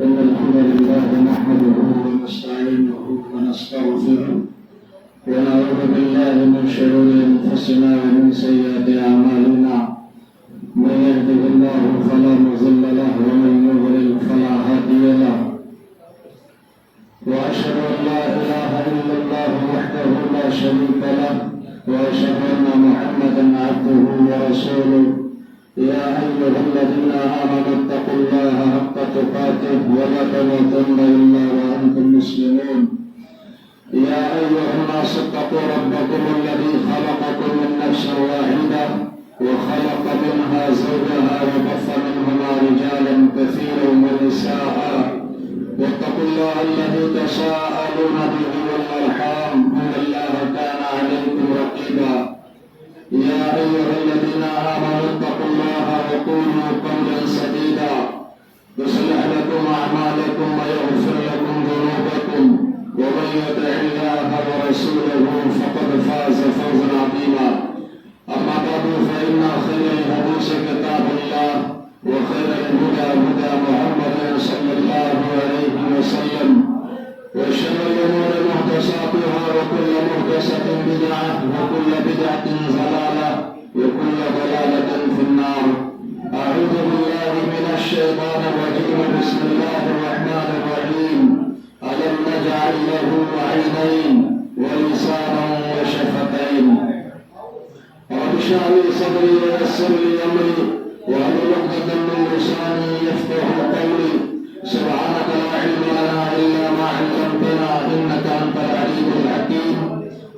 إن الحمد لله نحمده ونستعينه ونستغفره ونعوذ بالله من شرور أنفسنا ومن سيئات أعمالنا من يهده الله فلا مضل له ومن يضلل فلا هادي له وأشهد أن لا إله إلا الله وحده لا شريك له وأشهد أن محمدا عبده ورسوله يا أيها الذين آمنوا اتقوا الله حق تقاته ولا تموتن إلا وأنتم مسلمون يا أيها الناس اتقوا ربكم الذي خلقكم من نفس واحدة وخلق منها زوجها وبث منهما رجالا كثيرا ونساء واتقوا الله الذي تساءلون به والأرحام إن الله كان عليكم رقيبا يا أيها الذين آمنوا اتقوا الله وقولوا قولا سديدا يصلح لكم أعمالكم ويغفر لكم ذنوبكم ومن يطع الله ورسوله فقد فاز فوزا عظيما أما بعد فإن خير الحديث كتاب الله وخير الهدى هدى محمد صلى الله عليه وسلم وشر الأمور محدثاتها وكل محدثة بدعة وكل بدعة ضلالة وكل ضلالة في النار. أعوذ بالله من الشيطان الرجيم. بسم الله الرحمن الرحيم. ألم نجعل له عينين ولسانا وشفتين رب اشرح لي صدري ويسر لي أمري واحلل عقدة من لساني يفقهوا قولي. سبحانك لا علم لنا إلا ما علمتنا إنك أنت العليم الحكيم.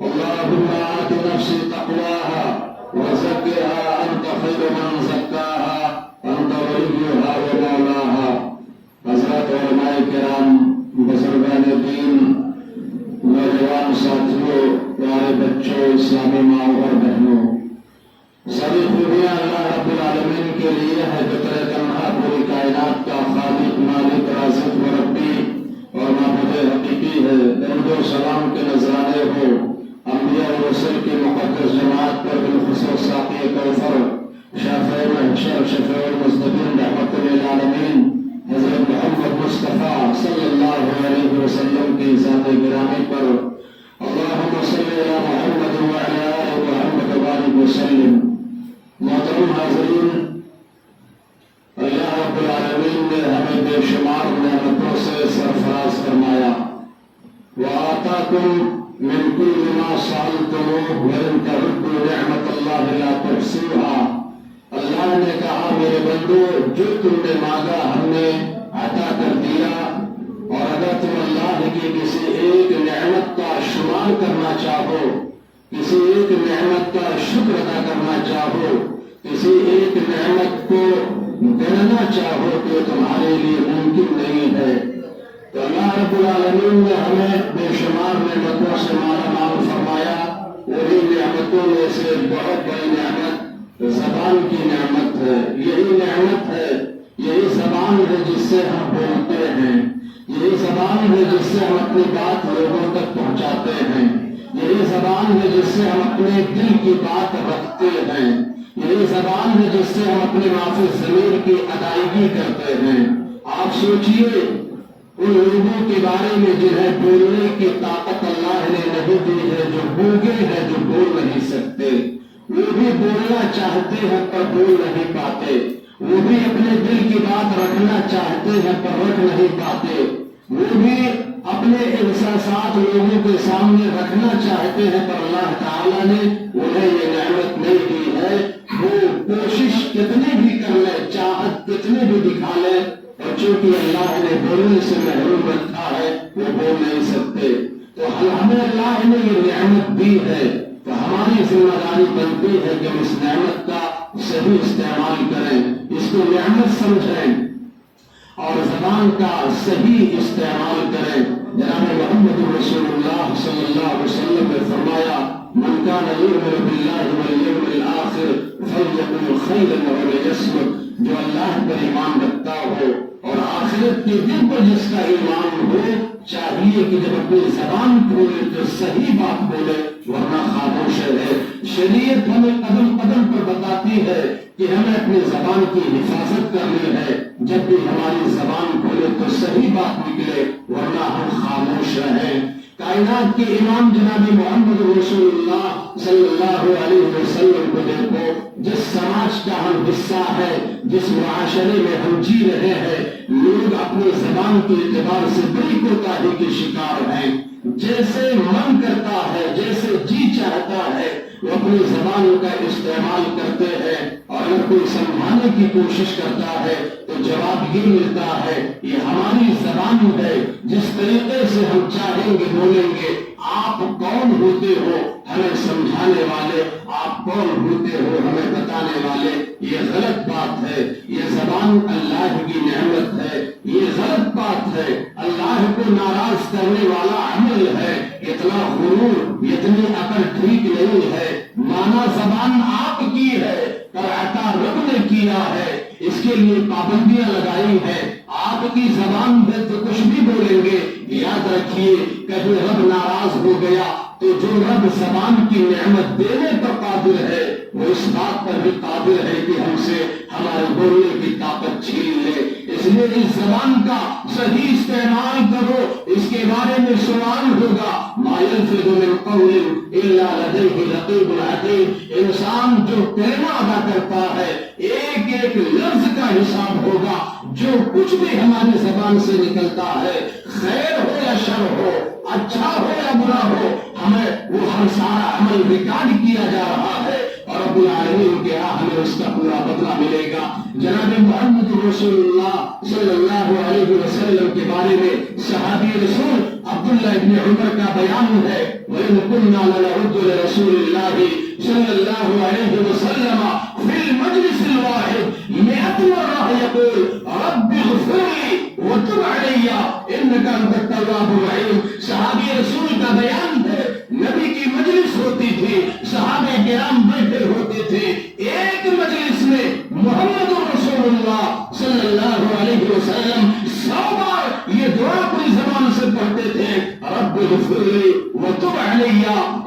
اللهم آت نفسي تقواها وزكها أنت خير من زكاها أنت وليها ومولاها. حضرات علماء کرام، بزرگان دین، نوجوان ساتھیوں، پیارے بچوں، اسلامی ماں اور بہنوں، ساری خوبیاں اللہ رب العالمین کے لیے ہے جو تنہا پوری کائنات کا خالق، مالک، رازق، مربی اور معبود حقیقی ہے. درود و سلام کے نذرانے ہو انبیاء و رسل کی مقدس جماعت پر، بالخصوص ساقی کوثر، شافع المحشر، شفیع المذنبین، رحمت للعالمین حضرت محمد مصطفیٰ صلی اللہ علیہ وسلم کی ذات گرامی پر. اللہم صلی علی محمد وعلی آل محمد وبارک وسلم. محترم حاضرین، اللہ رب العالمین نے ہمیں بے شمار نعمتوں سے سرفراز فرمایا. وآتاکم من کل ما سألتموہ وإن تعدوا نعمت اللہ لا تحصوها. اللہ نے کہا میرے بندو، جو تم نے مانگا ہم نے عطا کر دیا، اور اگر تم اللہ کی کسی ایک نعمت کا شمار کرنا چاہو، کسی ایک نعمت کا شکر ادا کرنا چاہو، کسی ایک نعمت کو گننا چاہو تو تمہارے لیے ممکن نہیں ہے. تو اللہ رب العالمین نے ہمیں بے شمار نعمتوں سے مالا مال فرمایا. وہی نعمتوں میں سے بہت بڑی نعمت زبان کی نعمت ہے. یہی نعمت ہے، یہی زبان ہے جس سے ہم بولتے ہیں، یہی زبان ہے جس سے ہم اپنی بات لوگوں تک پہنچاتے ہیں، یہی زبان ہے جس سے ہم اپنے دل کی بات رکھتے ہیں، یہی زبان ہے جس سے ہم اپنے معافی ضمیر کی ادائیگی کرتے ہیں. آپ سوچئے ان لوگوں کے بارے میں جنہیں بولنے کی طاقت اللہ نے نہیں دی ہے، جو گونگے ہیں، جو بول نہیں سکتے. وہ بھی بولنا چاہتے ہیں پر بول نہیں پاتے. وہ بھی اپنے دل کی بات رکھنا چاہتے ہیں پر رکھ نہیں پاتے. وہ بھی اپنے احساسات لوگوں کے سامنے رکھنا چاہتے ہیں پر اللہ تعالیٰ نے انہیں یہ نعمت نہیں دی ہے. وہ کوشش کتنی بھی کر لے، چاہت کتنی بھی دکھا لے، اور چونکہ اللہ نے بولنے سے محروم رکھا ہے وہ بول نہیں سکتے. تو ہمیں اللہ نے یہ نعمت دی ہے تو ہماری ذمہ داری بنتی ہے کہ اس نعمت کا صحیح استعمال کریں، اس کو نعمت سمجھیں اور زبان کا صحیح استعمال کریں. جناب محمد رسول اللہ صلی اللہ علیہ وسلم نے فرمایا، من کان یؤمن باللہ والیوم الآخر فلیقل خیرا او لیصمت. جو اللہ پر ایمان رکھتا ہو اور آخرت کے دن پر جس کا ایمان ہو، چاہیے کہ جب اپنی زبان کھولے تو صحیح بات بولے ورنہ خاموش رہے. شریعت ہمیں قدم قدم پر بتاتی ہے کہ ہمیں اپنی زبان کی حفاظت کرنی ہے. جب بھی ہماری زبان کھولے تو صحیح بات نکلے ورنہ ہم خاموش رہیں. کائنات کے امام جناب محمد رسول اللہ صلی اللہ علیہ وسلم کو دیکھو. جس سماج کا ہم حصہ ہے، جس معاشرے میں ہم جی رہے ہیں، لوگ اپنی زبان کے اعتبار سے بڑی کوتاہی کے شکار ہیں. جیسے من کرتا ہے، جیسے جی چاہتا ہے وہ اپنی زبان کا استعمال کرتے ہیں. اور اگر کوئی سمجھانے کی کوشش کرتا ہے تو جواب یہ ملتا ہے یہ ہماری زبان ہے، جس طریقے سے ہم چاہیں گے بولیں گے. آپ کون ہوتے ہو ہمیں سمجھانے والے؟ آپ کون ہوتے ہو ہمیں بتانے والے؟ یہ غلط بات ہے. یہ زبان اللہ کی نعمت ہے. یہ غلط بات ہے. اللہ کو ناراض کرنے والا عمل ہے. اتنا غرور، اتنی عقل ٹھیک نہیں ہے. مانا زبان آپ کی ہے پر عطا رب نے کیا ہے. اس کے لیے پابندیاں لگائی ہے. آپ کی زبان میں تو کچھ بھی بولیں گے. یاد رکھیے کبھی رب ناراض ہو گیا تو جو رب زبان کی نعمت دینے پر قادر ہے وہ اس بات پر بھی قادر ہے کہ ہم سے ہمارے بولنے کی طاقت چھین لے. اس لیے اس زبان کا صحیح استعمال کرو. اس کے بارے میں سوال ہوگا ما یلفظ من قول الا لدیہ رقیب عتید. انسان جو کلمہ ادا کرتا ہے ایک ایک لفظ کا حساب ہوگا. جو کچھ بھی ہماری زبان سے نکلتا ہے، خیر ہو یا شر ہو، اچھا ہو یا برا ہو، ہمیں وہ ہر سارا عمل ریکارڈ کیا جا رہا ہے اور رب العالمین کے ہاں ہمیں اس کا پورا بدلہ ملے گا. جناب محمد رسول اللہ صلی اللہ علیہ وسلم کے بارے میں صحابی رسول عبداللہ ابن عمر کا بیان ہے وَإِن كُنَّا لَنَعُدُّ لِرَسُولِ اللَّهِ صلی اللہ علیہ وسلم فِي الْمَجْلِسِ الْوَاحِدِ مِئَةَ مَرَّةٍ يَقُولُ رَبِّ اغْفِرْ لِي وَتُبْ عَلَيَّ إِنَّكَ أَنتَ التَّوَّابُ الرَّحِيمُ. صحابی رسول کا بیان ہے نبی کی مجلس ہوتی تھی، صحابہ کرام بیٹھے ہوتے تھے. ایک مجلس میں محمد رسول اللہ صلی اللہ علیہ وسلم 100 بار یہ دعا اپنی زبان سے پڑھتے تھے رب اغفر لی وتب علی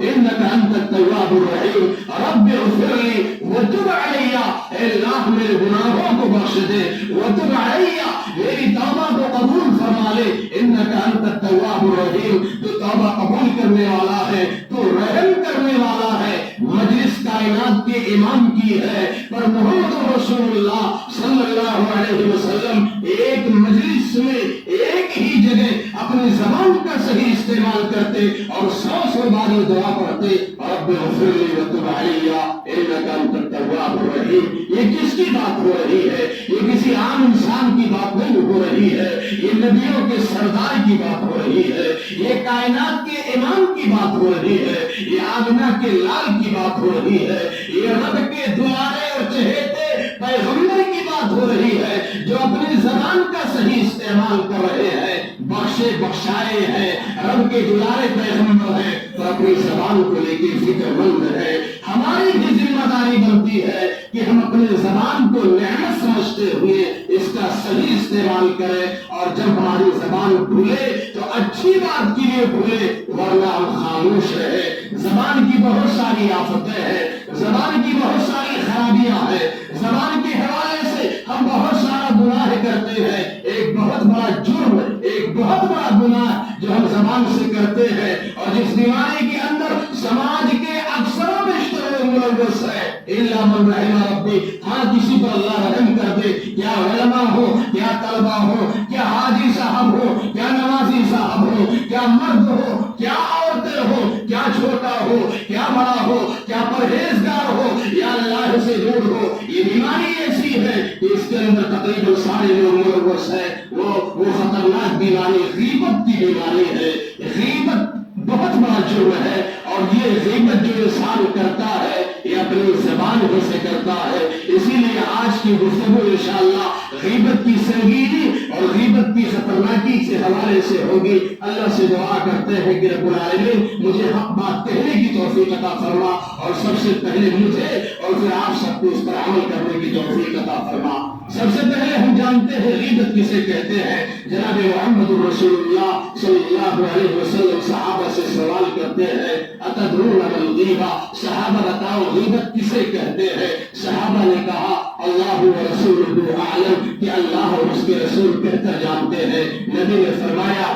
انک انت التواب الرحیم. رب اغفر لی وتب علی، اے اللہ میرے گناہوں کو بخش دے. وتب علی، میری توبہ کو قبول فرما لے. انک انت التواب الرحیم، تو توبہ قبول کرنے والا ہے، تو رحم کرنے والا ہے. مجلس کائنات کے امام کی ہے پر محمد رسول اللہ صلی اللہ علیہ وسلم ایک مجلس میں ایک ہی جگہ اپنی زبان کا صحیح استعمال کرتے اور 100 بار یہ دعا پڑھتے رب اغفر لی وتب علی انک انت التواب الرحیم. یہ کس کی بات ہو رہی ہے؟ یہ کسی عام انسان کی بات نہیں ہو رہی ہے. یہ نبیوں کے سردار کی بات ہو رہی ہے. یہ کائنات کے امام کی بات ہو رہی ہے. یہ آمنہ کے لال کی بات ہو رہی ہے. یہ رب کے دلارے اور چہیتے پیغمبر کی بات ہو رہی ہے جو اپنی زبان کا صحیح استعمال کر رہے ہیں، بخشے بخشائے ہیں، رب کے دلارے پیغمبر ہیں تو اپنی زبان کو لے کے فکر مند ہے. ہماری بھی ذمہ داری بنتی ہے کہ ہم اپنی زبان کو نعمت سمجھتے ہوئے اس کا صحیح استعمال کریں اور جب ہماری زبان بھولے تو اچھی بات کے لیے بھولے ورنہ ہم خاموش رہے. زبان کی بہت ساری آفتیں ہیں، زبان کی بہت ساری خرابیاں ہیں. زبان کے حوالے سے ہم بہت سارا گناہ کرتے ہیں. ایک بہت بڑا جرم، ایک بہت بڑا گناہ جو ہم زبان سے کرتے ہیں اور جس بیماری کے اندر سماج کے اکثر بیشتر ملوث ہے الا من رحم ربی. ہاں کسی پر اللہ رحم کر دے، کیا علماء ہو، کیا طلبا ہو، کیا حاجی صاحب ہو، کیا نمازی صاحب ہو، کیا مرد ہو، کیا عورتیں ہو، کیا چھوٹا ہو، کیا بڑا ہو، کیا پرہیزگار ہو یا اللہ سے دور ہو. یہ بیماری ایسی ہے کہ اس کے اندر تقریباً سارے لوگ ملوث ہیں. وہ خطرناک بیماری غیبت کی بیماری ہے. غیبت بہت بڑا جرم ہے اور یہ غیبت جو انسان کرتا ہے یہ اپنی زبان ہی سے کرتا ہے. اسی لیے آج کی گفتگو انشاءاللہ غیبت کی سنگینی اور غیبت کی خطرناکی کے حوالے سے ہوگی. اللہ سے دعا کرتے ہیں کہ رب العالمین مجھے حق بات کہنے کی توفیق عطا فرما اور سب سے پہلے مجھے اور پھر آپ سب کو اس پر عمل کرنے کی توفیق عطا فرما. سب سے پہلے ہم جانتے ہیں غیبت کسے کہتے ہیں. جناب محمد رسول اللہ صلی اللہ علیہ وسلم صحابہ سے سوال کرتے ہیں اتدرون ما الغیبہ، صحابہ بتاؤ غیبت کسے کہتے ہیں؟ صحابہ نے کہا اللہ و رسولہ اعلم، کہ اللہ اور اس کے رسول بہتر جانتے ہیں. نبی نے فرمایا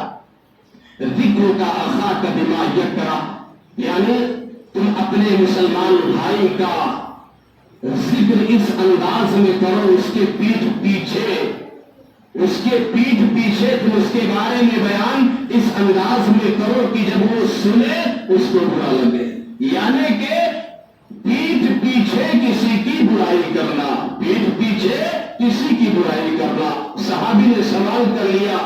ذکر کا اخاک بما یکرہ، یعنی تم اپنے مسلمان بھائی کا ذکر اس انداز میں کرو، اس کے پیٹھ پیچھے تم اس کے بارے میں بیان اس انداز میں کرو کہ جب وہ سنے اس کو برا لگے. یعنی کہ پیٹھ پیچھے کسی کی برائی کرنا، پیٹھ پیچھے کسی کی برائی کرنا. صحابی نے سوال کر لیا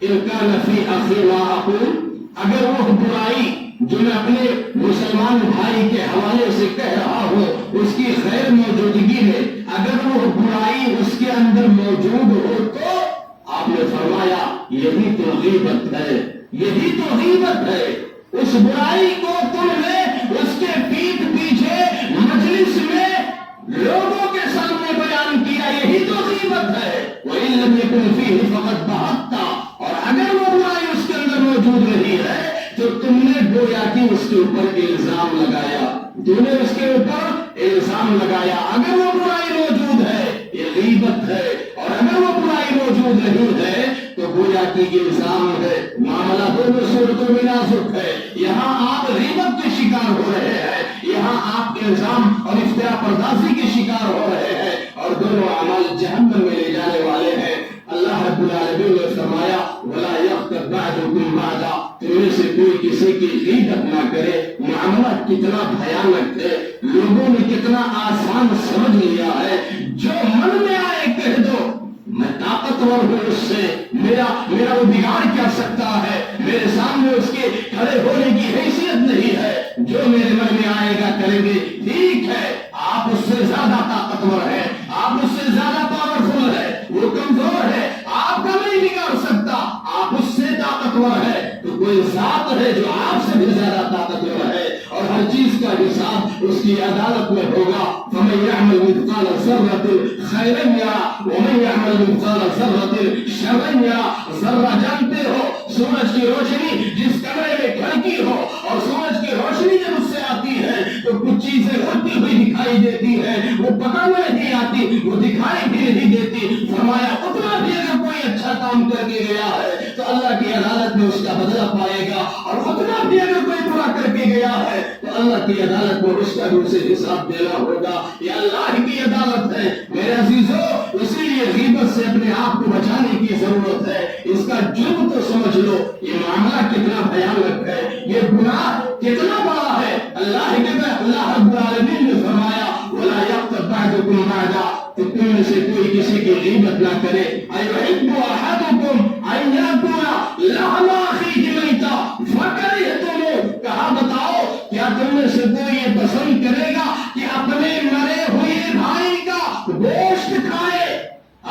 ان کان فی اخی ما اقول، اگر وہ برائی جو میں اپنے مسلمان بھائی کے حوالے سے کہہ رہا ہوں اس کی غیر موجودگی میں اگر وہ برائی اس کے اندر موجود ہو تو آپ نے فرمایا یہی تو غیبت ہے، یہی تو غیبت ہے. اس برائی کو تم نے اس کے پیٹھ پیچھے مجلس میں لوگوں کے سامنے بیان کیا، یہی تو غیبت ہے. وَإِن لَّمْ يَكُنْ فِيهِ فَقَدْ بَهَتَّ، اور اگر وہ برائی اس کے اندر موجود رہی ہے تو تم نے گویا کہ اس کے اوپر الزام لگایا، تم نے اس کے اوپر الزام لگایا. اگر وہ برائی موجود ہے یہ غیبت ہے، اور اگر وہ برائی موجود نہیں ہے تو گویا کہ الزام ہے. معاملہ دونوں صورتوں میں نازک ہے. یہاں آپ غیبت کے شکار ہو رہے ہیں، یہاں آپ الزام اور افتراء پردازی کے شکار ہو رہے ہیں، اور دونوں اعمال جہنم میں لے جانے والے ہیں. اللہ رب العالمین نے فرمایا وَلَا يَغْتَبْ بَعْضُكُمْ بَعْضًا، تم میں سے کوئی کسی کی غیبت نہ کرے. معاملہ کتنا بھیانک ہے، لوگوں نے کتنا آسان سمجھ لیا ہے. جو من میں آئے کہہ دو، میں طاقتور ہوں، اس سے میرا وہ بگاڑ کیا سکتا ہے، میرے سامنے اس کے کھڑے ہونے کی حیثیت نہیں ہے. جو میرے من میں آئے گا کریں گے. ٹھیک ہے آپ اس سے زیادہ طاقتور ہیں، آپ اس سے زیادہ پاورفل ہے، وہ کمزور ہے، آپ کا نہیں بگاڑ سکتا، آپ اس سے طاقتور ہے. تو کوئی ذات ہے جو آپ سے بھی زیادہ طاقتور ہے، اور ہر چیز کا حساب اس کی عدالت میں ہوگا. فَمَن يَعْمَلْ مِثْقَالَ ذَرَّةٍ خَيْرًا يَرَهُ وَمَن يَعْمَلْ مِثْقَالَ ذَرَّةٍ شَرًّا يَرَهُ. ذرہ جانتے ہو سورج کی روشنی جس کمرے میں کھڑکی ہو، اور سورج کی روشنی جب اس سے آتی ہے تو کچھ چیزیں ہوتی ہوئی دکھائی دیتی ہے، وہ پکڑ میں نہیں آتی، وہ دکھائی بھی نہیں دیتی. فرمایا اتنا بھی اگر کوئی اچھا کام کر کے گیا ہے تو اللہ کی عدالت میں اس کا بدلہ پائے گا، اور اتنا بھی اگر کوئی برا کر کے گیا ہے تو اللہ کی عدالت میں اس کا بھی اسے حساب دینا ہوگا. یہ اللہ کی عدالت ہے میرے عزیزو. اسی لیے غیبت سے اپنے آپ کو بچانے کی ضرورت ہے. اس کا جرم تو سمجھ لو، یہ معاملہ کتنا بھیانک ہے، یہ گناہ کتنا بڑا ہے. اللہ رب العالمین نے فرمایا وَلَا يَغْتَبْ بَعْضُكُمْ بَعْضًا، تم میں سے کوئی کسی کی غیبت نہ کرے. أَيُحِبُّ أَحَدُكُمْ أَن يَأْكُلَ لَحْمَ أَخِيهِ مَيْتًا فَكَرِهْتُمُوهُ، کہا بتاؤ کیا تم میں سے کوئی یہ پسند کرے گا کہ اپنے مرے ہوئے بھائی کا گوشت کھائے،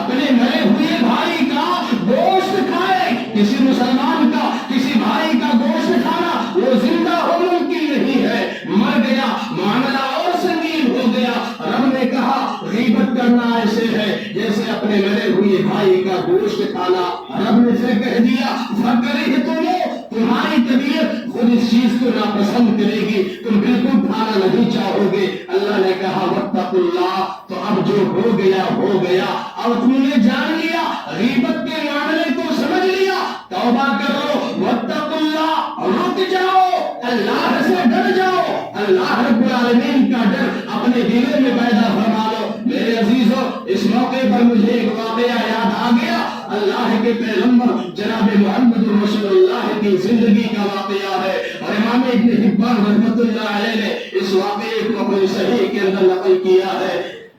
اپنے مرے ہوئے بھائی کا گوشت کھائے؟ کسی مسلمان کا کسی بھائی کا گوشت کھانا وہ زندہ ہو ممکن نہیں ہے، مر گیا معاملہ اور سنگین ہو گیا. رب نے کہا غیبت کرنا ایسے ہے جیسے اپنے مرے ہوئے بھائی کا گوشت کھانا. رب نے پھر کہہ دیا فَكَرِهْتُمُوهُ، تمہاری طبیعت خود اس چیز کو ناپسند کرے گی، تم بالکل کھانا نہیں چاہو گے. اللہ نے کہا وَاتَّقُوا اللَّهَ، تو اب جو ہو گیا ہو گیا. اب تم نے جان لیا، غیبت کے معاملے کو سمجھ لیا، توبہ کرو. وَاتَّقُوا اللَّهَ، رک جاؤ، اللہ سے ڈر جاؤ. اللہ رب العالمین کا ڈر اپنے دلوں میں پیدا فرما لو. میرے عزیزو اس موقع پر مجھے ایک واقعہ یاد آ گیا. اللہ کے پیغمبر جناب محمد رسول اللہ کی زندگی کا واقعہ ہے، اور امام ابن حبان رحمۃ اللہ علیہ نے اس واقعے کو اپنی صحیح کے اندر نقل کیا ہے.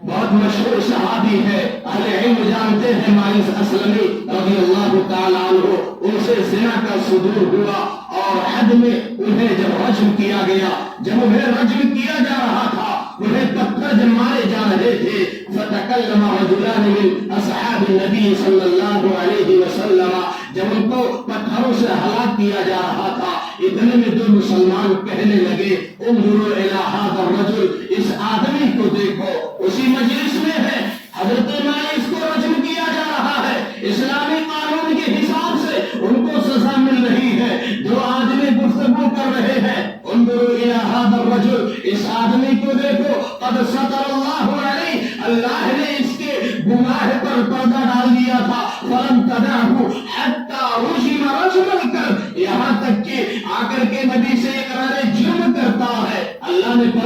بہت مشہور صحابی ہے، اہل علم جانتے ہیں، مالک اسلمی رضی اللہ تعالیٰ عنہ. ان سے زنا کا صدور ہوا، اور حد میں انہیں جب رجم کیا گیا، جب انہیں رجم کیا جا رہا تھا، انہیں پتھر جب مارے جا رہے تھے، فتکلم رجلان من اصحاب النبی صلی اللہ علیہ وسلم، جب ان کو پتھروں سے ہلاک کیا جا رہا تھا، اتنے میں دو مسلمان کہنے لگے انظروا الی ھذا الرجل، اس آدمی کو دیکھو. اسی مجلس میں ہے، حضرت مائی اس کو رجم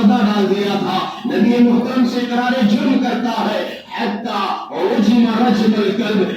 پردہ ڈال دیا تھا. نبی محترم سے اقرار جرم کرتا ہے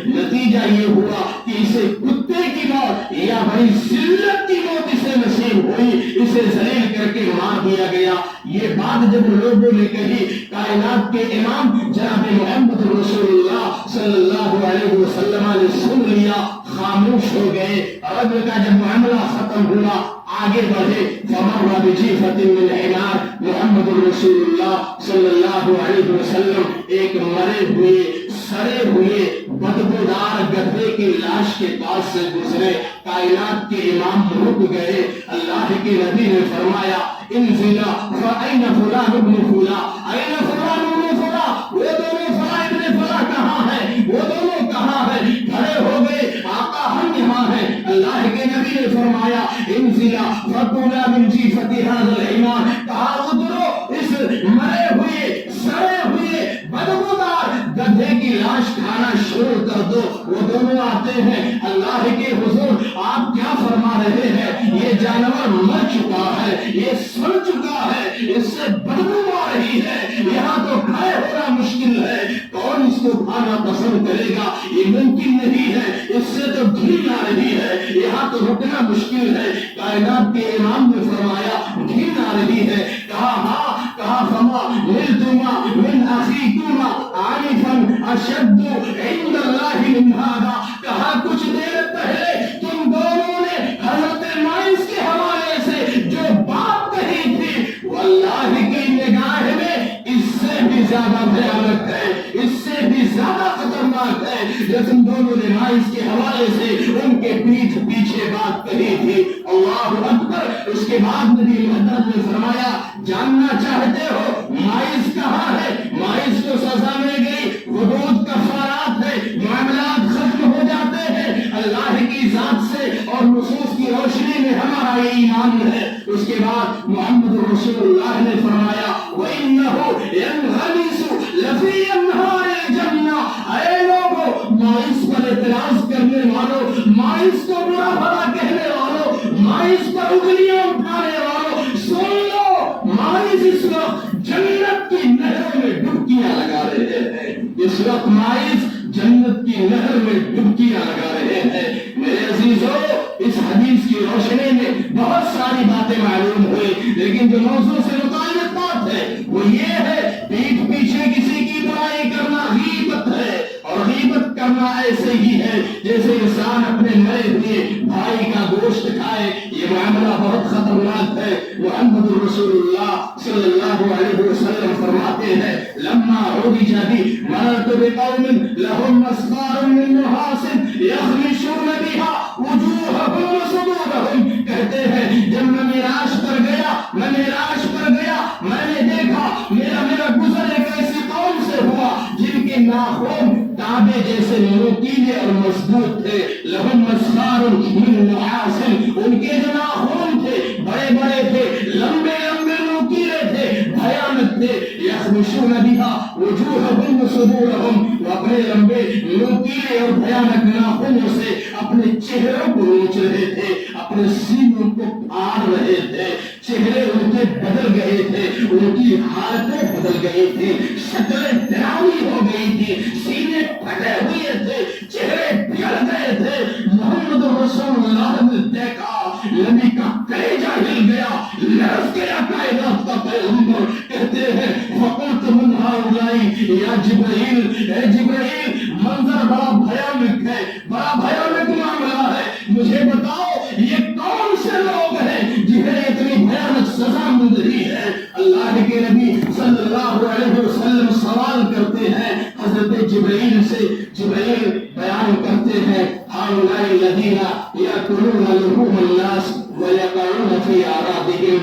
نتیجہ یہ ہوا کہ اسے کتے کی موت یا بڑی ذلت کی موت اسے نصیب ہوئی, اسے ذلیل کر کے مار دیا گیا. یہ بات جب لوگوں نے کہی, کائنات کے امام جناب محمد رسول اللہ صلی اللہ علیہ وسلم نے سن لیا, خاموش ہو گئے. عرب کا جب معاملہ ختم ہوا آگے بڑھے. فمر بجیفۃ من حمار, محمد رسول اللہ صلی اللہ علیہ وسلم ایک مرے ہوئے سڑے ہوئے بدبودار گدھے کی لاش کے پاس سے گزرے. کائنات کے امام رک گئے. اللہ کے نبی نے فرمایا انزل فأین فلان ابن فلان, این فلان ابن فلان, وہ دونوں فلان ابن فلان کہاں ہیں, وہ دونوں کہاں ہیں. کھڑے ہو گئے, آقا ہم یہاں ہیں. اللہ کے نبی نے فرمایا انزل فقولا من جیفۃ ھذا الحمار, کہا اترو اس مرے ہوئے سڑے ہوئے بدبودار گدھے کی لاش کھانا شروع کر دو. وہ دونوں آتے ہیں. اللہ کے حضور آپ کیا فرما رہے ہیں, یہ جانور مر چکا ہے, یہ سڑ چکا ہے, اس سے بدبو آ رہی ہے, یہاں تو کھائے ہونا مشکل ہے, کون اس کو کھانا پسند کرے گا, یہ ممکن نہیں ہے, اس سے تو گھین آ رہی ہے, یہاں تو رکنا مشکل ہے. کائنات کے امام نے فرمایا گھین آ رہی ہے. کہا ہاں, کہا فما ملتما من اخیکما عانفا اشد عند اللہ من ھذا, کہا کچھ دیر پہلے تم دونوں نے حضرت مائز کے حوالے سے جو بات کہی تھی وہ اللہ کی نگاہ میں اس سے بھی زیادہ بھیانک ہے, اس سے بھی زیادہ خطرناک ہے. جو تم دونوں نے مائز کے حوالے سے ان کے پیٹھ پیچھے بات کہی تھی. اللہ اکبر. اس کے بعد نبی محمد نے فرمایا جاننا چاہتے ہو مائز کہاں ہے, مائز کو سزا مل گئی, حدود کفارات ہے, معاملات ختم ہو جاتے ہیں. اللہ کی ذات سے اور نصوص کی روشنی میں ہمارا یہ ایمان ہے. اس کے بعد محمد رسول اللہ نے فرمایا وَإِنَّهُ يَنْغَمِسُ لَفِي أَنْهَارِ الْجَنَّةِ, اے لوگوں مائز پر اعتراض کرنے والوں, مائز کو برا بھلا کہنے والوں, مائز پر انگلیاں اٹھانے والوں, سن لو مائز اس وقت جنت کی نہروں میں ڈبکیاں لگا رہے ہیں. اس وقت مائز جنت کی نہر میں ڈبکیاں لگا رہے ہیں. میرے عزیزوں, اس حدیث کی روشنی میں بہت ساری باتیں معلوم ہوئی, لیکن جو موضوع سے متعلق بات ہے وہ یہ ہے پیٹھ پیچھے کسی کی برائی کرنا غیبت ہے. اور غیبت کرنا ایسے ہی ہے جیسے انسان اپنے مرے ہوئے بھائی کا گوشت کھائے. یہ معاملہ بہت خطرناک ہے. محمد رسول اللہ صلی اللہ علیہ وسلم فرماتے ہیں لما عرج بی مررت بقوم لهم اسفار من نحاس یخمشون بها وجوههم وصدورهم, کہتے ہیں جب میں معراج پر گیا میں نے دیکھا میرا گزر ایک ایسی قوم سے ہوا جن کے ناخن تانبے جیسے نوکیلے اور مضبوط تھے. لهم اسفار من نحاس, ان کے جو ناخن تھے بڑے بڑے تھے, لمبے لمبے نوکیلے تھے, بھیانک تھے. یخمشون بها وجوههم وصدورهم, وہ اپنے لمبے نوکیلے اور بھیانک ناخنوں سے اپنے چہروں کو نوچ رہے تھے, اپنے سینوں کو پھاڑ رہے تھے. چہرے ان کے بدل گئے تھے, ان کی حالتیں بدل گئی تھی, شکلیں ڈراؤنی ہو گئی تھی, سینے پھٹے ہوئے تھے, چہرے بگڑ گئے تھے. محمد رسول اللہ نے دیکھا, نبی کا کلیجہ ہل گیا, لرز گیا کائنات کا پیغمبر. کہتے ہیں فقلت من هؤلاء یا جبرائیل, اے جبرائیل منظر بڑا بھیانک ہے, بڑا بھیانک معاملہ ہے, مجھے بتاؤ یہ کون سے لوگ ہیں جنہیں اتنی بھیانک سزا مل رہی ہے. اللہ کے نبی صلی اللہ علیہ وسلم سوال کرتے ہیں حضرت جبرائیل سے. جبرائیل بیان کرتے ہیں هؤلاء الذين يأكلون لحوم الناس ويقعون في أعراضهم,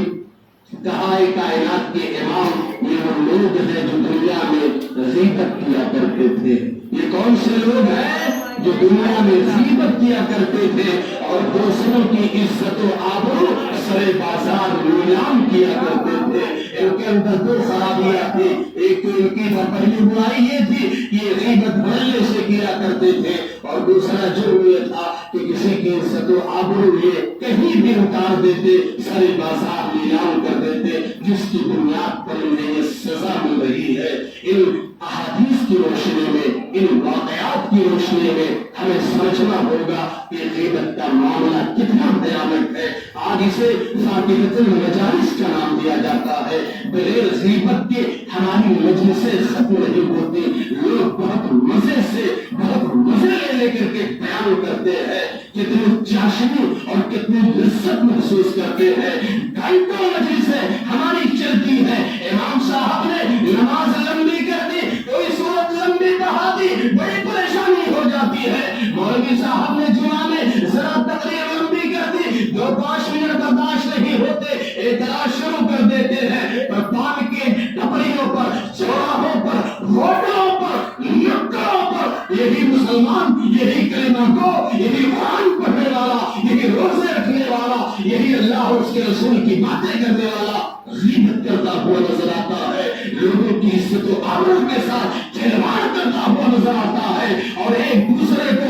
کہا کائنات کے امام یہ وہ لوگ ہیں جو دنیا میں غیبت کیا کرتے تھے. یہ کون سے لوگ ہیں جو دنیا میں غیبت کیا کرتے تھے اور دوسروں کی عزت و آبرو سر بازار نیلام کیا کرتے تھے. ان کے اندر دو خرابیاں تھی. ایک تو ان کی پہلی برائی یہ تھی کہ یہ غیبت بھولنے سے کیا کرتے تھے, اور دوسرا جرم یہ تھا کہ کسی کی عزت و آبرو یہ کہیں بھی اتار دیتے، سارے بازار نیلام کر دیتے، جس کی بنیاد پر انہیں یہ سزا مل رہی ہے۔ ان احادیث کی روشنی میں، ان واقعات کی روشنی میں ہمیں سمجھنا ہوگا کہ غیبت کا معاملہ کتنا بھیانک ہے۔ آج اسے فاقدۃ المجالس کا نام دیا جاتا ہے۔ بغیر غیبت کے ہماری مجلسیں ختم نہیں ہوتی، لوگ بہت مزے سے، بہت مزے لے کر کے بیان کرتے ہیں، کتنی چاشنی اور کتنی لذت محسوس کرتے ہیں۔ گھنٹوں مجلسیں ہماری چلتی ہے، امام صاحب نے نماز لمبی کر دی، کوئی سورت لمبی پڑھا دی، بڑی پریشانی ہو جاتی ہے۔ مولوی صاحب نے جمعہ میں ذرا تقریر لمبی کر دی، 2-5 منٹ برداشت نہیں ہوتے، اعتراض شروع کر دیتے ہیں۔ اور پان کے ٹپریوں پر، چوراہوں پر، ہوٹلوں پر، نکڑوں پر یہی مسلمان، یہی کلمہ کو، یہی قرآن پڑھنے والا، یہی روزے رکھنے والا، یہی اللہ اور اس کے رسول کی باتیں کرنے والا غیبت کرتا ہوا نظر آتا ہے، لوگوں کی عزت و آبرو کے ساتھ کھلواڑ کرتا ہوا نظر آتا ہے، اور ایک دوسرے کو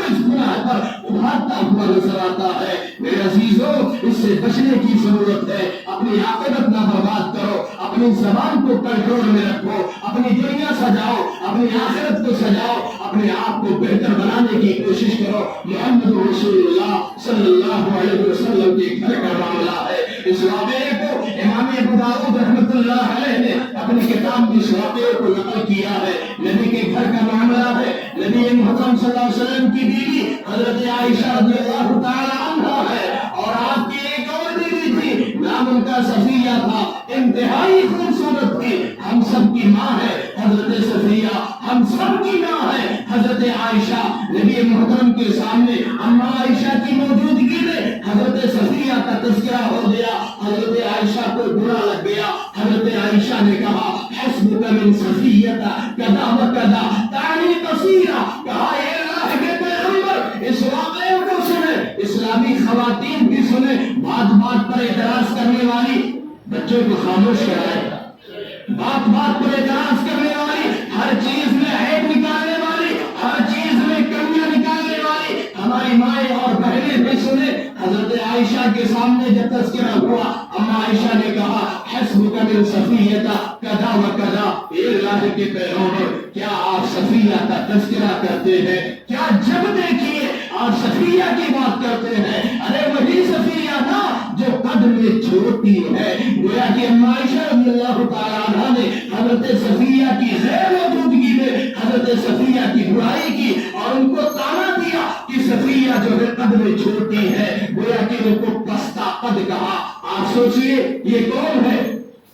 اس گناہ پر ابھارتا ہوا نظر آتا ہے۔ میرے عزیزوں، اس سے بچنے کی ضرورت ہے۔ اپنی عاقبت نہ برباد کرو، اپنی زبان کو کنٹرول میں رکھو، اپنی دنیا سجاؤ، اپنی آخرت کو سجاؤ، اپنے آپ کو بہتر بنانے کی کوشش کرو۔ محمد رسول اللہ صلی اللہ علیہ وسلم کے گھر کا معاملہ ہے۔ اس واقعے کو امام ابو داؤد رحمۃ اللہ علیہ نے اپنی کتاب میں اس واقعے کو نقل کیا ہے۔ نبی کے گھر کا معاملہ ہے۔ نبی محترم صلی اللہ علیہ وسلم کی بیوی حضرت عائشہ رضی اللہ تعالی عنہا ہے، اور آپ کی ایک اور بیوی تھی، نام ان کا صفیہ تھا، انتہائی خوبصورت تھی۔ ہم سب کی ماں ہے حضرت صفیہ، ہم سب کی ماں ہے حضرت عائشہ۔ نبی محترم کے سامنے اما عائشہ کی موجودگی میں حضرت صفیہ کا تذکرہ ہو گیا۔ حضرت عائشہ کو برا لگ گیا۔ حضرت عائشہ نے کہا حسبک من صفیہ کذا و کذا تعنی قصیرہ، کہا اے اللہ کے پیغمبر اس واقعے کو سنیں، اسلامی خواتین بھی سنیں، بات بات پر اعتراض کرنے والی بچوں کو خاموش کرائے، بات بات پر اعتراض کرنے والی، ہر چیز میں عیب نکالنے والی، ہر چیز میں کمیاں نکالنے والی ہماری مائیں اور بہنیں بھی سنیں۔ حضرت عائشہ کے سامنے جب تذکرہ ہوا، اما عائشہ نے کہا حسبک من صفیہ کذا و کذا، اے اللہ کے پیغمبر کیا آپ صفیہ کا تذکرہ کرتے ہیں؟ کیا جب دیکھیے آپ صفیہ کی بات کرتے ہیں؟ ارے وہی صفیہ نا جو قد میں چھوٹی ہے۔ گویا کہ اما عائشہ رضی اللہ تعالی عنہا نے حضرت صفیہ کی غیر موجودگی میں حضرت صفیہ کی برائی کی اور ان کو تانا دیا کہ صفیہ جو ہے قد میں چھوٹی ہے، گویا کہ ان کو پستہ قد کہا۔ آپ سوچئے یہ کون ہے؟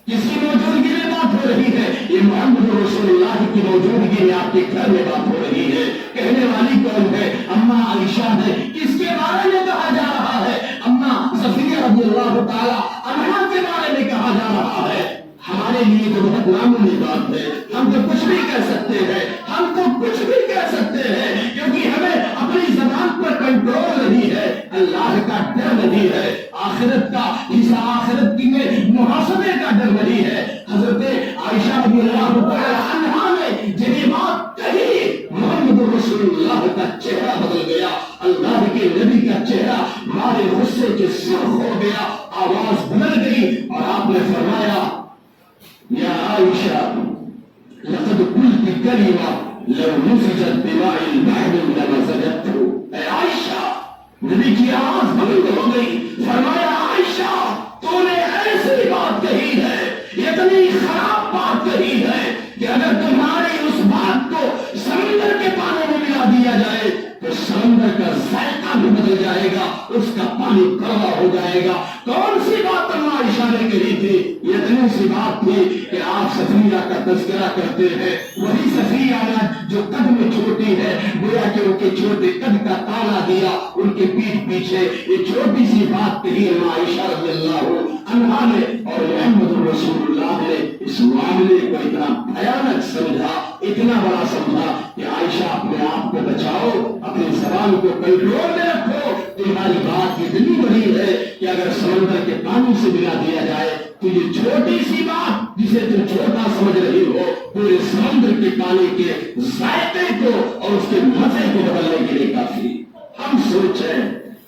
کس کی موجودگی میں بات ہو رہی ہے؟ یہ محمد رسول اللہ کی موجودگی میں آپ کے گھر میں بات ہو رہی ہے۔ کہنے والی کون ہے؟ اما عائشہ ہے۔ کس کے بارے میں کہا جا رہا ہے؟ اما صفیہ رضی اللہ تعالی عنہا کے بارے میں کہا جا رہا ہے۔ ہمارے لیے تو بہت معمولی بات ہے، ہم تو کچھ بھی کہہ سکتے ہیں، ہم تو کچھ بھی کہہ سکتے ہیں، کیونکہ ہمیں اپنی زبان پر کنٹرول نہیں ہے، اللہ کا ڈر نہیں ہے، آخرت کا حصہ، آخرت کی میں محاسبے کا ڈر نہیں ہے۔ حضرت عائشہ رضی اللہ تعالی عنہا نے جب یہ بات کہی، محمد رسول اللہ کا چہرہ بدل گیا، اللہ کے نبی کا چہرہ مارے غصے کے سرخ ہو گیا، آواز بدل گئی اور آپ نے فرمایا یا عائشہ لقد قلت کلمہ لو نفجت بماء البحر لمزجته۔ اے عائشہ، نبی کی آواز بلند ہو گئی، فرمایا عائشہ تو نے ایسی بات کہی ہے، اتنی خراب بات کہی ہے کہ اگر تمہاری اس بات کو سمندر کے پانی میں ملا دیا جائے تو سمندر کا ذائقہ بھی بدل جائے گا، اس کا پانی کڑوا ہو جائے گا۔ کون سی بات اما عائشہ نے کہی تھی؟ یہ اتنی سی بات تھی کہ آپ صفیہ کا تذکرہ کرتے ہیں، وہی صفیہ جو قد میں چھوٹی ہے، گویا کہ ان کے چھوٹے قد کا تانا دیا، ان کے پیٹھ پیچھے یہ چھوٹی سی بات کہی اما عائشہ رضی اللہ عنہا نے، اور محمد رسول اللہ نے اس معاملے کو اتنا بھیانک سمجھا، اتنا بڑا سمجھا کہ عائشہ اپنے آپ کو بچاؤ، اپنی زبان کو کنٹرول میں رکھو، تمہاری بات اتنی بڑی ہے کہ اگر سمندر کے پانی سے ملا دیا جائے تو یہ چھوٹی سی بات جسے تم چھوٹا سمجھ رہی ہو پورے سمندر کے پانی کے ذائقے کو اور اس کے مزے کو بدلنے کے لیے کافی. ہم سوچیں,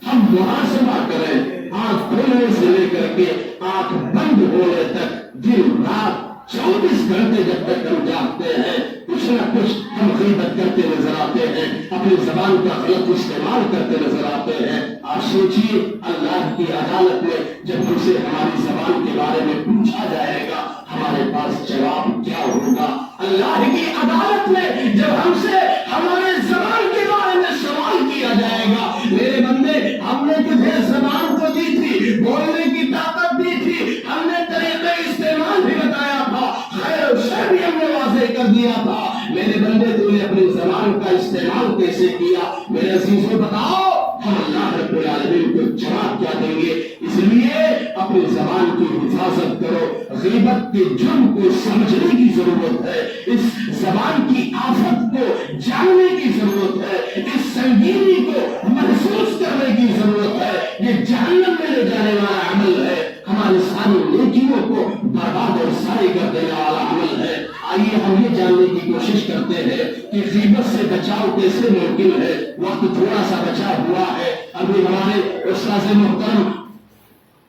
ہم محاسبہ کریں, آنکھ کھولنے سے لے کر کے آنکھ بند ہونے تک دن رات 24 گھنٹے جب تک ہم جاگتے ہیں کچھ نہ کچھ ہم غیبت کرتے نظر آتے ہیں, اپنی زبان کا غلط استعمال کرتے نظر آتے ہیں. آپ سوچیے اللہ کی عدالت میں جب ہم سے ہماری زبان کے بارے میں پوچھا جائے گا ہمارے پاس جواب کیا ہوگا؟ اللہ کی عدالت میں جب ہم سے ہمارے زبان کے بارے میں سوال کیا جائے گا, میرے بندے ہم نے تجھے زبان کو دی تھی, بولنے کی طاقت دی تھی, ہم نے طریقے استعمال بھی بتایا تھا, خیر و شر بھی ہم نے واضح کر دیا تھا, میرے بندے تو نے اپنی زبان کا استعمال کیسے کیا؟ میرے عزیزوں بتاؤ, ہم اللہ رب العالمین کو جواب کیا دیں گے؟ اس لیے اپنی زبان کی حفاظت کرو. غیبت کے جرم کو سمجھنے کی ضرورت ہے, اس زبان کی آفت کو جاننے کی ضرورت ہے, اس سنگینی کو محسوس کرنے کی ضرورت ہے. یہ جہنم میں لے جانے والا عمل ہے, ہماری ساری نیکیوں کو برباد اور ضائع کر دینے والا عمل ہے. آئیے ہم یہ جاننے کی کوشش کرتے ہیں کہ غیبت سے بچاؤ کیسے ممکن ہے. وقت تھوڑا سا بچا ہوا ہے. ابھی ہمارے استاد محترم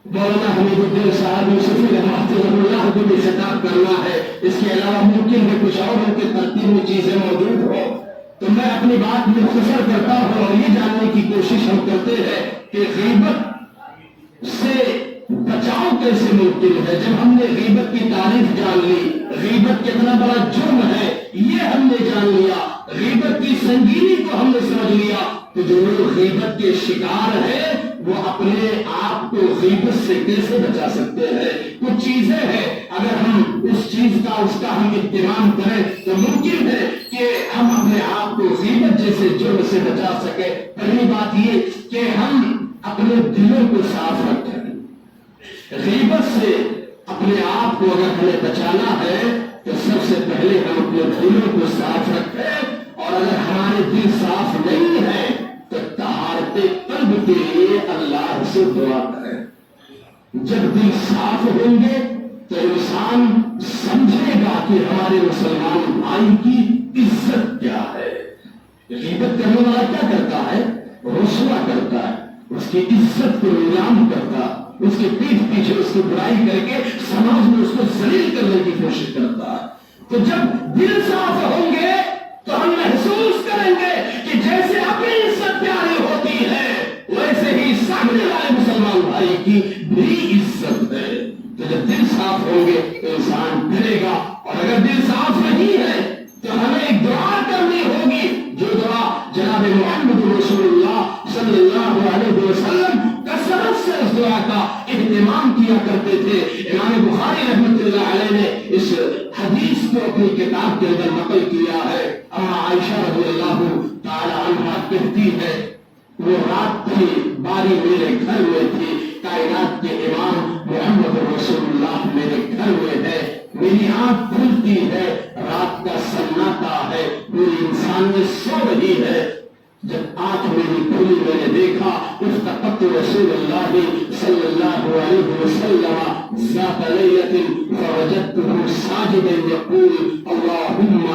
مولانا حمید الدین صاحب یوسفی رحمۃ اللہ کو بھی خطاب کرنا ہے. اس کے علاوہ ممکن ہے کچھ اور ان کے ترتیب میں چیزیں موجود ہو, تو میں اپنی بات مختصر کرتا ہوں اور یہ جاننے کی کوشش ہم کرتے ہیں کہ غیبت سے بچاؤ کیسے ممکن ہے. جب ہم نے غیبت کی تعریف جان لی, غیبت کتنا بڑا جرم ہے یہ ہم نے جان لیا, غیبت کی سنگینی کو ہم نے سمجھ لیا, تو جو لوگ غیبت کے شکار ہیں وہ اپنے آپ کو غیبت سے کیسے بچا سکتے ہیں؟ کچھ چیزیں ہیں اگر ہم اس چیز کا اس کا ہم اہتمام کریں تو ممکن ہے کہ ہم اپنے آپ کو غیبت جیسے جرم سے بچا سکیں. پہلی بات یہ کہ ہم اپنے دلوں کو صاف رکھیں. غیبت سے اپنے آپ کو اگر ہمیں بچانا ہے تو سب سے پہلے ہم اپنے دلوں کو صاف رکھیں, اور اگر ہمارے دل صاف نہیں ہے تو طہارت قلب کے لیے اللہ سے دعا کریں. جب دل صاف ہوں گے تو انسان سمجھے گا کہ ہمارے مسلمان بھائی کی عزت کیا ہے. غیبت کرنے والا کیا کرتا ہے؟ رسوا کرتا ہے, اس کی عزت کو نیلام کرتا, اس کے پیٹھ پیچھے اس کی برائی کر کے سماج میں اس کو ذلیل کرنے کی کوشش کرتا ہے. تو جب دل صاف ہوں گے تو ہم محسوس کریں گے کہ جیسے اپنی عزت پیاری ہوتی ہے ویسے ہی سامنے والے مسلمان بھائی کی بھی عزت ہے. تو جب دل صاف ہوں گے تو انسان ڈرے گا, اور اگر دل صاف نہیں ہے تو ہمیں ایک دعا کرنی ہوگی, جو دعا جناب محمد رسول اللہ صلی اللہ علیہ وسلم کثرت سے اس دعا کا اہتمام کیا کرتے تھے. امام بخاری رحمۃ اللہ علیہ نے اس حدیث کو اپنی کتاب کے اندر نقل کیا ہے. اما عائشہ رضی اللہ تعالی عنہا کہتی ہے وہ رات تھی, باری میرے گھر میں تھی, کائنات کے امام محمد رسول اللہ میرے گھر میں ہے, میری آنکھ کھلتی ہے, رات کا سناٹا ہے, پوری انسانیت سو رہی ہے. جب آنکھ میری کھلی میں نے دیکھا افتقدت رسول اللہ صلی اللہ علیہ وسلم ذات لیلۃ فوجدته ساجدا یقول اللهم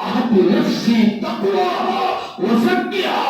اعط نفسی تقواها وزکها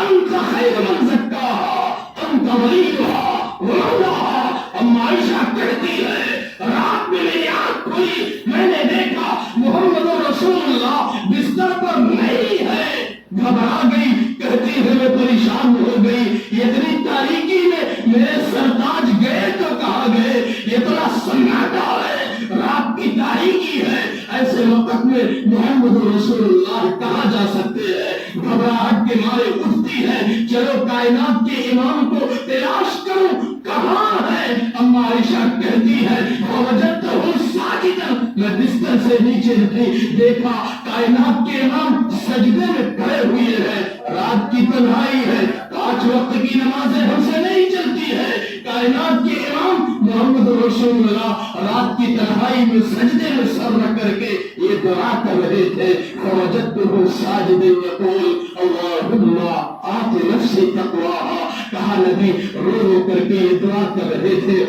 انت خیر من زکاها انت ولیها ومولاها. اما عائشہ کہتی ہے رات میں میری آنکھ کھلی, میں نے دیکھا محمد رسول اللہ بستر پر نہیں ہے, گھبرا گئی, کہتی ہے میں پریشان ہو گئی, اتنی تاریکی میں میرے سرتاج گئے تو کہاں گئے, اتنا سناٹا ہے, رات کی تاریکی ہے, ایسے وقت میں محمد رسول اللہ کہاں جا سکتے ہیں؟ گھبراہٹ کے مارے اٹھتی ہے, چلو کائنات کے امام کو تلاش کروں, کہاں ہے؟ اما عائشہ کہتی ہے فوجدته ساجدا, میں بستر سے نیچے اتری, دیکھا کائنات کے امام سجدے میں پڑے ہوئے ہیں. رات کی تنہائی ہے, 5 وقت کی نمازیں ہم سے نہیں چلتی ہے, کائنات کے امام محمد رسول اللہ رات کی تنہائی میں سجدے میں سر رکھ کر کے یہ دعا کر رہے تھے. فوجدته ساجدا یقول اللهم آت نفسی تقواها, کہا نبی رو رو کر کے یہ دعا کر رہے تھے,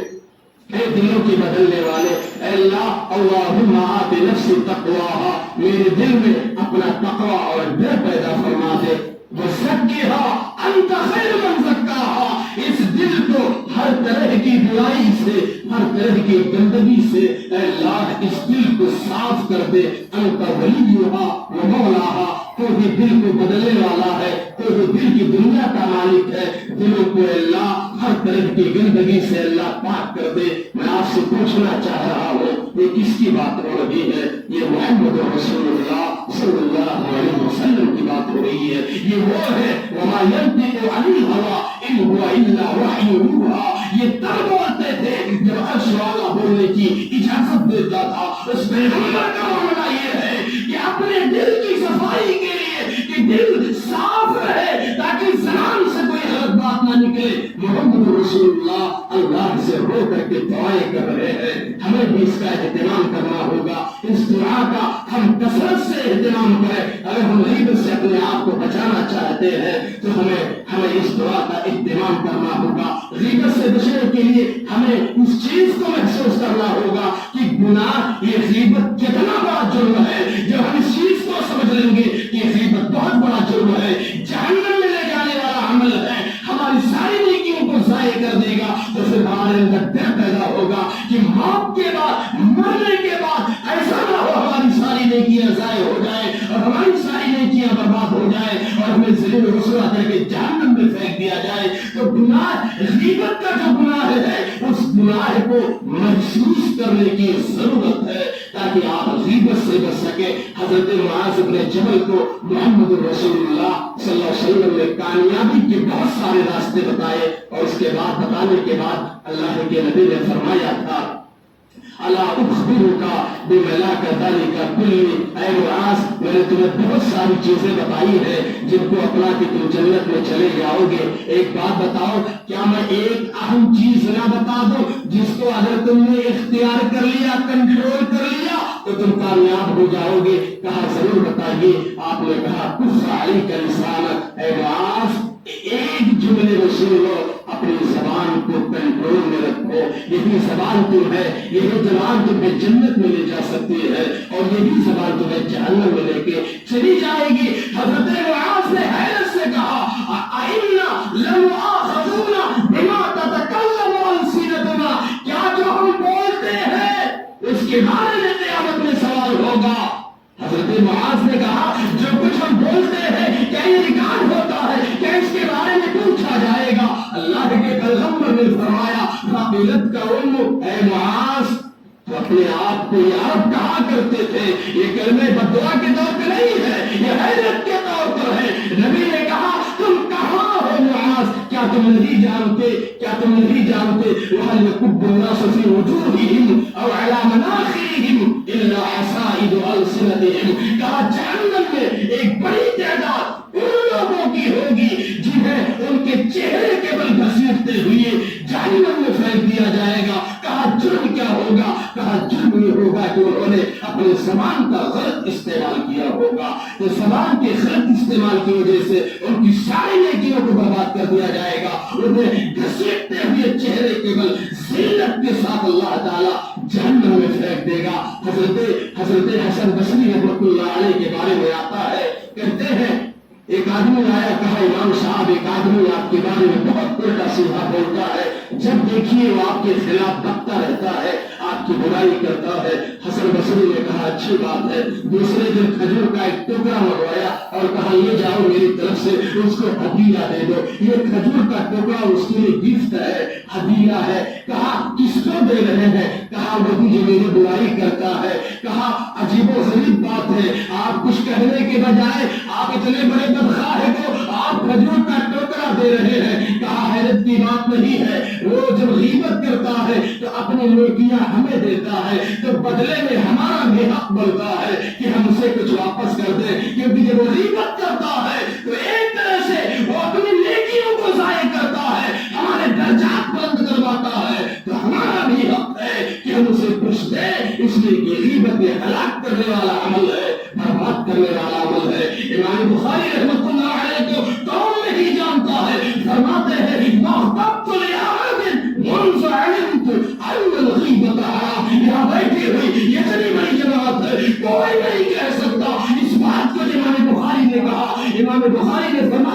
اے دلوں کی بدلنے والے, اے اللہ اللہم آت نفسی تقواها, میرے دل میں اپنا تقوی اور ڈر پیدا فرما دے. وزکھا انت خیر من زکھاہا، اس دل کو ہر طرح کی برائی سے، ہر طرح کی گندگی سے اے اللہ اس دل کو صاف کر دے۔ انت ولیھا و مولاھا، تو ہی دل کو بدلنے والا ہے، تو ہی دل کی دنیا کا مالک ہے۔ دلوں کو اللہ ہر طرح کی گندگی سے اللہ پاک کر دے۔ میں آپ سے پوچھنا چاہ رہا ہوں، یہ کس کی بات ہو رہی ہے؟ یہ محمد رسول اللہ صلی اللہ علیہ وسلم کی بات ہو رہی ہے۔ یہ وہ ہے وما ينطق عن الهوى ان هو الا وحی یوحی۔ یہ تب بولتے تھے جب عرش والا بولنے کی اجازت دیتا تھا۔ اس پیغمبر کا معاملہ یہ ہے کہ اپنے دل کی صفائی کے لیے کہ دل صاف رہے تاکہ زبان سے کوئی غلط بات نہ نکلے، محمد رسول اللہ اللہ سے رو کر کے دعائیں کر رہے ہیں۔ ہمیں بھی اس کا اہتمام کرنا ہوگا، اس دعا کا ہم کثرت سے اہتمام کریں۔ اگر ہم غیبت سے اپنے آپ کو بچانا چاہتے ہیں تو ہمیں اس دعا کا اہتمام کرنا ہوگا۔ غیبت سے بچنے کے لیے ہمیں اس چیز کو محسوس کرنا ہوگا کہ گناہ یہ غیبت کتنا بڑا جرم ہے۔ جب ہم اس چیز کو سمجھ لیں گے کہ غیبت بہت بڑا جرم ہے، جہنم میں لے جانے والا عمل ہے، ہماری ساری نیکیوں کو ضائع کر دے گا، تو پھر ہمارے اندر ڈر پیدا ہوگا کہ موت کے بعد، مرنے کے بعد ایسا نہ ہو ہماری ساری نیکیاں ضائع ہو جائیں اور ہماری ساری نیکیاں برباد ہو جائیں اور ہمیں ذلیل و رسوا کر کے جہنم میں پھینک دیا جائے۔ تو گناہ، غیبت کا جو گناہ ہے اس گناہ کو محسوس کرنے کی ضرورت ہے تاکہ آپ غیبت سے بچ سکے۔ حضرت معاذ بن جبل کو محمد رسول اللہ صلی اللہ علیہ وسلم نے کامیابی کے بہت سارے راستے بتائے اور اس کے بعد بتانے کے بعد اللہ کے نبی نے فرمایا تھا الا اخبرک بملاک ذلک کلی، اے معاذ میں نے تمہیں بہت ساری چیزیں بتائی ہیں جن کو اپنا کہ تم جنت میں چلے جاؤ گے۔ ایک بات بتاؤ، کیا میں ایک اہم چیز نہ بتا دوں جس کو اگر تم نے اختیار کر لیا، کنٹرول کر لیا تو تم کامیاب ہو جاؤ گے؟ کہا ضرور بتائیے۔ آپ نے کہا کف علیک لسانک، اے معاذ ایک جملے میں سن لو، اپنی زبان کو کنٹرول میں رکھو۔ یہی زبان تم ہے، یہی زبان تمہیں جنت میں لے جا سکتی ہے اور یہی زبان تمہیں جہنم میں لے کے چلی جائے گی۔ حضرت معاذ نے حیرت سے کہا اَإِنَّا لَمُؤَاخَذُونَ بِمَا تَتَكَلَّمُ أَلْسِنَتُنَا، کیا جو ہم بولتے ہیں اس کے بارے میں قیامت میں سوال ہوگا؟ حضرت معاذ نے کہا جو کچھ ہم بولتے ہیں کیا یہ ریکارڈ ہوتا ہے؟ کیا اس کے بارے میں پوچھا جائے گا؟ اللہ کے پیغمبر نے فرمایا قبیلت کا اے معاذ، تو اپنے آپ کو یہ عرب کہا کرتے تھے، یہ کلمہ بدعا کے طور پہ نہیں ہے، یہ حیرت کے طور پر ہے۔ نبی نے کہا تم کہاں ہو معاذ؟ کیا تم نہیں جانتے؟ کیا تم نہیں جانتے وَهَلْ يَكُبُّ النَّاسُ فِي وُجُوهِهِمْ أَوْ عَلَى مَنَاخِرِهِمْ إِلَّا حَصَائِدُ أَلْسِنَتِهِمْ؟ کہا جہنم میں ایک بڑی تعداد ان لوگوں کی ہوگی جنہیں ان کے چہرے کے بل گھسیٹتے ہوئے جہنم میں پھینک دیا جائے گا۔ کہا جرم کیا ہوگا؟ کہا جرم یہ ہوگا کہ انہوں نے اپنے زبان کا غلط استعمال کیا ہوگا، تو زبان کے غلط استعمال کی وجہ سے ان کی ساری نیکیوں کو برباد کر دیا جائے گا۔ انہیں گھسیٹتے ہوئے چہرے کے بل ذلت کے ساتھ اللہ تعالیٰ جہنم میں پھینک دے گا۔ حضرت حسن بصری رحمۃ اللہ علیہ کے بارے میں آتا ہے، کہتے ہیں ایک آدمی آیا، کہا امام صاحب ایک آدمی آپ کے بارے میں بہت الٹا سیدھا بولتا ہے، جب دیکھیے وہ آپ کے خلاف بکتا رہتا ہے، آپ کی برائی کرتا ہے۔ حسن بصری نے کہا اچھی بات ہے۔ دوسرے دن کھجور کا ایک ٹکڑا منگوایا اور کہا یہ جاؤ میری طرف سے اس کو ہدیہ دے دو، یہ کھجور کا ٹکڑا اس کے لیے گفٹ ہے، ہدیہ ہے۔ کہا کس کو دے رہے ہیں؟ کہا وہی جو میری برائی کرتا ہے۔ کہا عجیب و غریب بات ہے، آپ کچھ کہنے کے بجائے آپ اتنے بڑے بدخواہ کو آپ کھجور کا ٹکڑا دے رہے ہیں۔ کہا حیرت کی بات نہیں ہے، وہ جب غیبت کرتا ہے تو اپنی نیکیاں ہمیں دیتا ہے، تو بدلے میں ہمارا بھی حق بنتا ہے کہ ہم اسے کچھ واپس کر دیں، کیونکہ جب وہ غیبت کرتا ہے تو ایک طرح سے وہ اپنی نیکیوں کو ضائع کرتا ہے، ہمارے درجات بلند کرواتا ہے، تو ہمارا بھی حق ہے کہ ہم اسے کچھ دیں، اس لیے کہ غیبت یہ ہلاک کرنے والا عمل ہے، برباد کرنے والا عمل ہے۔ امام بخاری رحمۃ اللہ علیہ کو کون نہیں جانتا ہے، فرماتے ہیں محتبت لعبد منذ علمت ان الغیبۃ حرام۔ یہاں بیٹھی ہوئی اتنی بڑی جماعت ہے، کوئی نہیں کہہ سکتا اس بات کو۔ امام بخاری نے کہا، امام بخاری نے فرمایا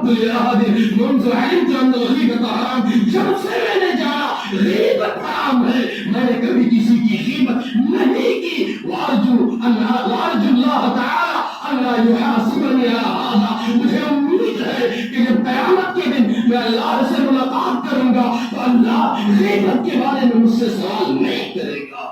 استغفرت لأحد منذ علمت أن الغيبة حرام، جب سے میں نے جانا غیبت حرام ہے میں نے کبھی کسی کی غیبت نہیں کی. وارجو اللہ تعالی ان لا يحاسبني على هذا، مجھے امید ہے کہ جب قیامت کے دن میں اللہ سے ملاقات کروں گا تو اللہ غیبت کے بارے میں مجھ سے سوال نہیں کرے گا.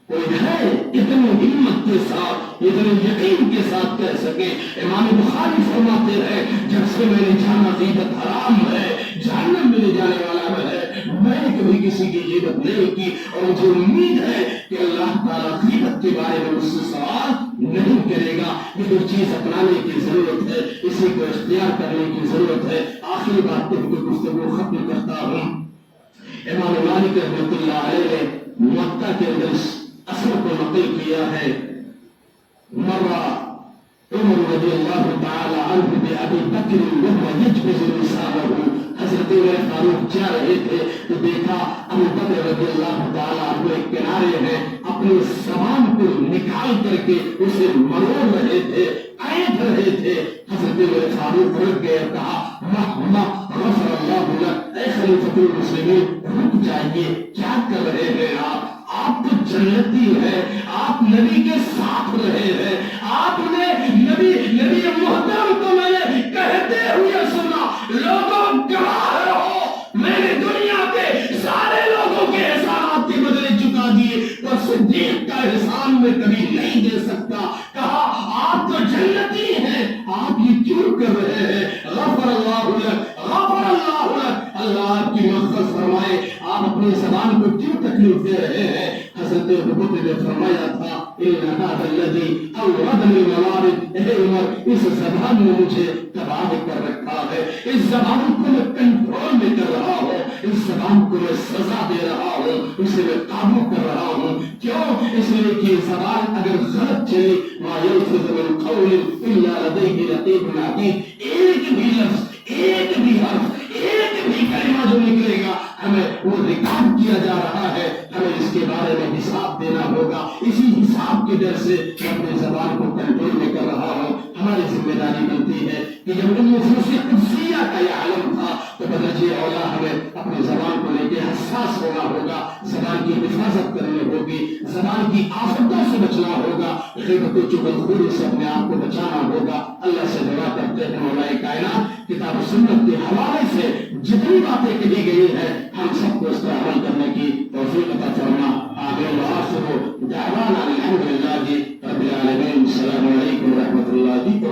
کوئی ہے اتنی ہمت کے ساتھ اتنے یقین کے ساتھ کہہ سکے؟ امام بخاری فرماتے ہیں جب سے میں نے جانا غیبت حرام ہے، جہنم میں لے جانے والا ہے، میں نے کبھی کسی کی غیبت نہیں کی اور مجھے امید ہے کہ اللہ تعالیٰ غیبت کے بارے میں مجھ سے سوال نہیں کرے گا. یہ جو چیز اپنانے کی ضرورت ہے، اسی کو اختیار کرنے کی ضرورت ہے. آخری بات پہ گفتگو ختم کرتا ہوں. امام مالک رحمۃ اللہ علیہ نے موطا کے اندر اس اثر کو نقل کیا ہے. مرہ عمر رضی اللہ تعالی عنہ بأبی بکر وهو يجبز نساءه، حضرت عمر فاروق جا رہے تھے تو دیکھا ابو بکر رضی اللہ تعالی عنہ ایک کنارے ہیں اپنی زبان کو نکال کر کے اسے مروڑ رہے تھے، اینٹ رہے تھے. حضرت عمر فاروق رک گئے اور کہا غفر اللہ لک، اے خلیفۃ المسلمین رک جائیے، کیا کر رہے ہیں آپ تو جنتی ہیں، آپ نبی کے ساتھ رہے ہیں، آپ نے نبی محترم کو میں نے کہتے ہوئے سنا، لوگوں گواہ رہو میں نے دنیا کے سارے لوگوں کے احسانات کے بدلے چکا دیے اور صدیق کا احسان میں کبھی نہیں دے سکتا. کہا آپ تو جنتی ہیں، آپ یہ کیوں کر رہے ہیں؟ غفر اللہ لک، غفر اللہ لک، اللہ آپ کی مغفرت فرمائے. آپ اپنی زبان کو کیوں تکلیف دے رہے ہیں؟ حضرت ابوبکر نے فرمایا تھا ان هذا الذي اوردني الموارد، اے عمر اس زبان نے مجھے تباہ کر رکھا ہے، اس زبان کو میں کنٹرول میں کر رہا ہوں، اس زبان کو میں سزا دے رہا ہوں، اسے میں قابو کر رہا ہوں. کیوں؟ اس لیے کہ زبان اگر غلط چلی ما يلفظ من قول الا لديه رقيب عتيد، ایک بھی لفظ ایک بھی حرف ایک بھی کلمہ جو نکلے گا ہمیں وہ ریکارڈ کیا جا رہا ہے، ہمیں اس کے بارے میں حساب دینا ہوگا. اسی حساب کے ڈر سے میں اپنی زبان کو کنٹرول میں کر رہا ہوں. ہماری ذمہ داری بنتی ہے کہ جب ان نصوص قدسیہ کا یہ عالم تھا تو بدرجہ اولا ہمیں اپنی زبان کو لے کے حساس ہونا ہوگا، زبان کی حفاظت کرنی ہوگی، زبان کی آفتوں سے بچنا ہوگا، غیبت و چغلخوری سے اپنے آپ کو بچانا ہوگا. اللہ سے دعا کرتے ہیں مولا کائنات کتاب و سنت کے حوالے سے جتنی باتیں کہی گئی ہیں ہم سب کو اس پر عمل کرنے کی توفیق عطا فرما. آمین. وآخر دعوانا الحمد للہ رب العالمین. السلام علیکم ورحمۃ اللہ.